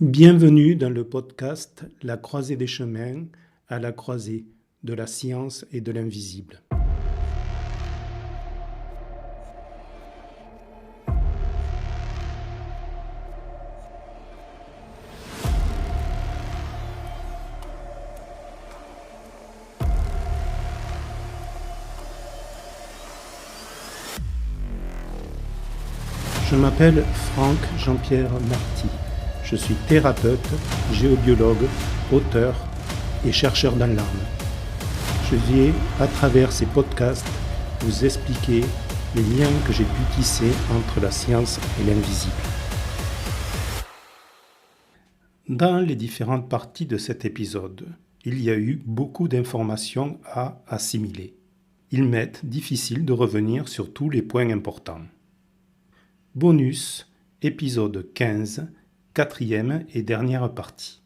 Bienvenue dans le podcast La croisée des chemins, à la croisée de la science et de l'invisible. Je m'appelle Franck Jean-Pierre Marty. Je suis thérapeute, géobiologue, auteur et chercheur dans l'âme. Je vais, à travers ces podcasts, vous expliquer les liens que j'ai pu tisser entre la science et l'invisible. Dans les différentes parties de cet épisode, il y a eu beaucoup d'informations à assimiler. Il m'est difficile de revenir sur tous les points importants. Bonus, épisode 15, quatrième et dernière partie.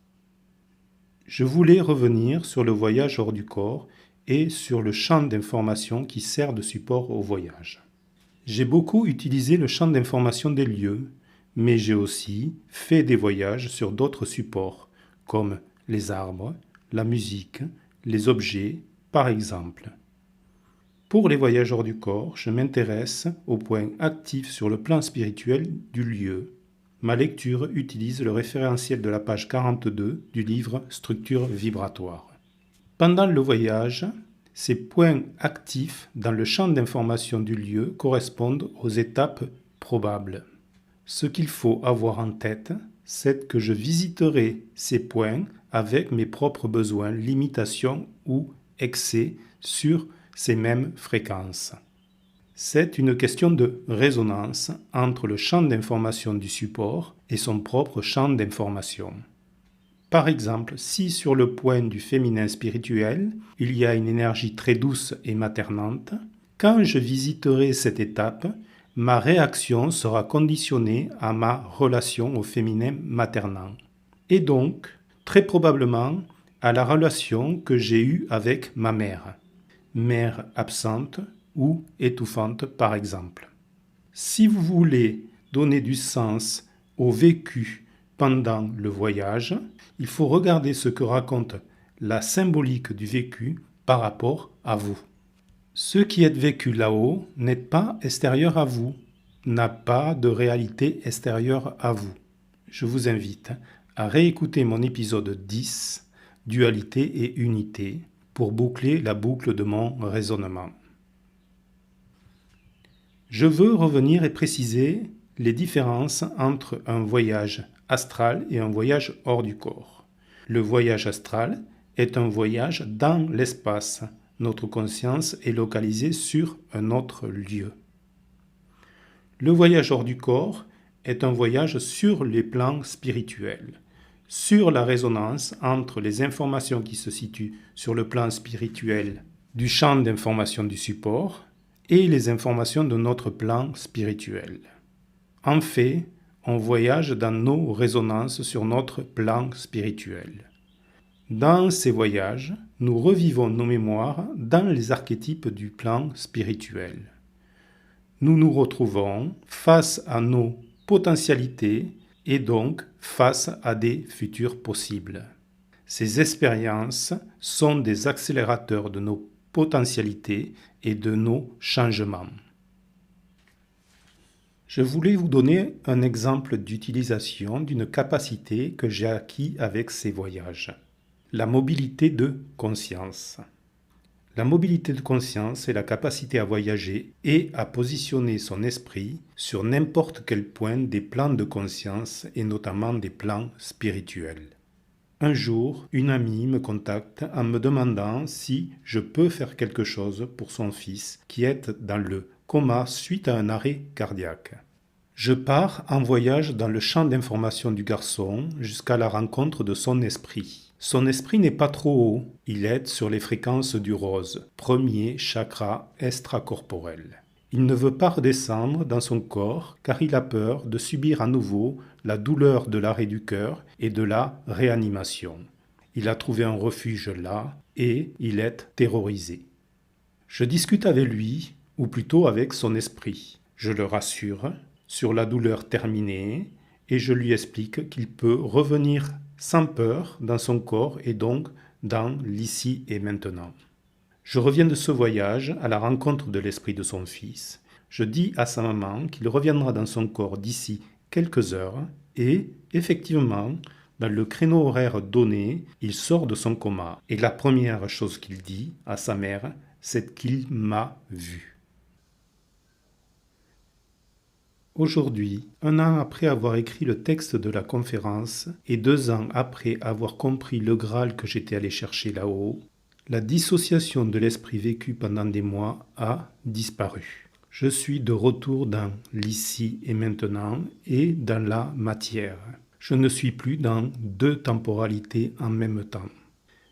Je voulais revenir sur le voyage hors du corps et sur le champ d'information qui sert de support au voyage. J'ai beaucoup utilisé le champ d'information des lieux, mais j'ai aussi fait des voyages sur d'autres supports, comme les arbres, la musique, les objets, par exemple. Pour les voyages hors du corps, je m'intéresse au point actif sur le plan spirituel du lieu. Ma lecture utilise le référentiel de la page 42 du livre Structure vibratoire. Pendant le voyage, ces points actifs dans le champ d'information du lieu correspondent aux étapes probables. Ce qu'il faut avoir en tête, c'est que je visiterai ces points avec mes propres besoins, limitations ou excès sur ces mêmes fréquences. C'est une question de résonance entre le champ d'information du support et son propre champ d'information. Par exemple, si sur le point du féminin spirituel, il y a une énergie très douce et maternante, quand je visiterai cette étape, ma réaction sera conditionnée à ma relation au féminin maternant. Et donc, très probablement, à la relation que j'ai eue avec ma mère absente ou étouffante par exemple. Si vous voulez donner du sens au vécu pendant le voyage, il faut regarder ce que raconte la symbolique du vécu par rapport à vous. Ce qui est vécu là-haut n'est pas extérieur à vous, n'a pas de réalité extérieure à vous. Je vous invite à réécouter mon épisode 10, Dualité et unité, pour boucler la boucle de mon raisonnement. Je veux revenir et préciser les différences entre un voyage astral et un voyage hors du corps. Le voyage astral est un voyage dans l'espace. Notre conscience est localisée sur un autre lieu. Le voyage hors du corps est un voyage sur les plans spirituels, sur la résonance entre les informations qui se situent sur le plan spirituel du champ d'information du support et les informations de notre plan spirituel. En fait, on voyage dans nos résonances sur notre plan spirituel. Dans ces voyages, nous revivons nos mémoires dans les archétypes du plan spirituel. Nous nous retrouvons face à nos potentialités et donc face à des futurs possibles. Ces expériences sont des accélérateurs de nos potentialités et de nos changements. Je voulais vous donner un exemple d'utilisation d'une capacité que j'ai acquis avec ces voyages. La mobilité de conscience. La mobilité de conscience est la capacité à voyager et à positionner son esprit sur n'importe quel point des plans de conscience et notamment des plans spirituels. Un jour, une amie me contacte en me demandant si je peux faire quelque chose pour son fils qui est dans le coma suite à un arrêt cardiaque. Je pars en voyage dans le champ d'information du garçon jusqu'à la rencontre de son esprit. Son esprit n'est pas trop haut, il est sur les fréquences du rose, premier chakra extracorporel. Il ne veut pas redescendre dans son corps car il a peur de subir à nouveau la douleur de l'arrêt du cœur et de la réanimation. Il a trouvé un refuge là et il est terrorisé. Je discute avec lui, ou plutôt avec son esprit. Je le rassure sur la douleur terminée et je lui explique qu'il peut revenir sans peur dans son corps et donc dans l'ici et maintenant. Je reviens de ce voyage à la rencontre de l'esprit de son fils. Je dis à sa maman qu'il reviendra dans son corps d'ici quelques heures et, effectivement, dans le créneau horaire donné, il sort de son coma. Et la première chose qu'il dit à sa mère, c'est qu'il m'a vu. Aujourd'hui, 1 an après avoir écrit le texte de la conférence et 2 ans après avoir compris le Graal que j'étais allé chercher là-haut, la dissociation de l'esprit vécue pendant des mois a disparu. Je suis de retour dans l'ici et maintenant et dans la matière. Je ne suis plus dans 2 temporalités en même temps.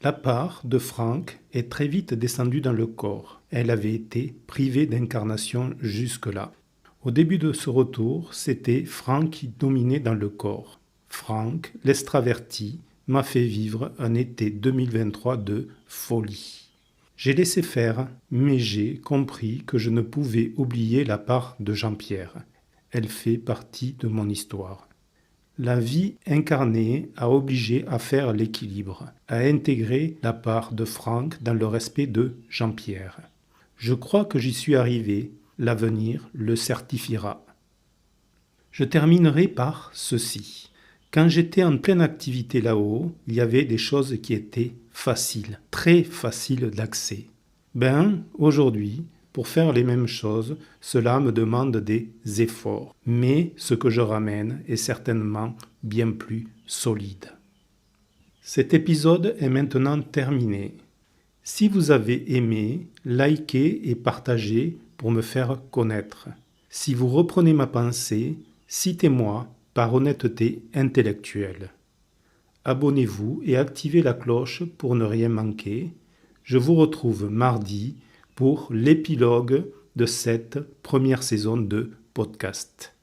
La part de Franck est très vite descendue dans le corps. Elle avait été privée d'incarnation jusque-là. Au début de ce retour, c'était Franck qui dominait dans le corps. Franck, l'extraverti, m'a fait vivre un été 2023 de folie. J'ai laissé faire, mais j'ai compris que je ne pouvais oublier la part de Jean-Pierre. Elle fait partie de mon histoire. La vie incarnée a obligé à faire l'équilibre, à intégrer la part de Franck dans le respect de Jean-Pierre. Je crois que j'y suis arrivé, l'avenir le certifiera. Je terminerai par ceci. Quand j'étais en pleine activité là-haut, il y avait des choses qui étaient faciles, très faciles d'accès. Aujourd'hui, pour faire les mêmes choses, cela me demande des efforts. Mais ce que je ramène est certainement bien plus solide. Cet épisode est maintenant terminé. Si vous avez aimé, likez et partagez pour me faire connaître. Si vous reprenez ma pensée, citez-moi par honnêteté intellectuelle. Abonnez-vous et activez la cloche pour ne rien manquer. Je vous retrouve mardi pour l'épilogue de cette première saison de podcast.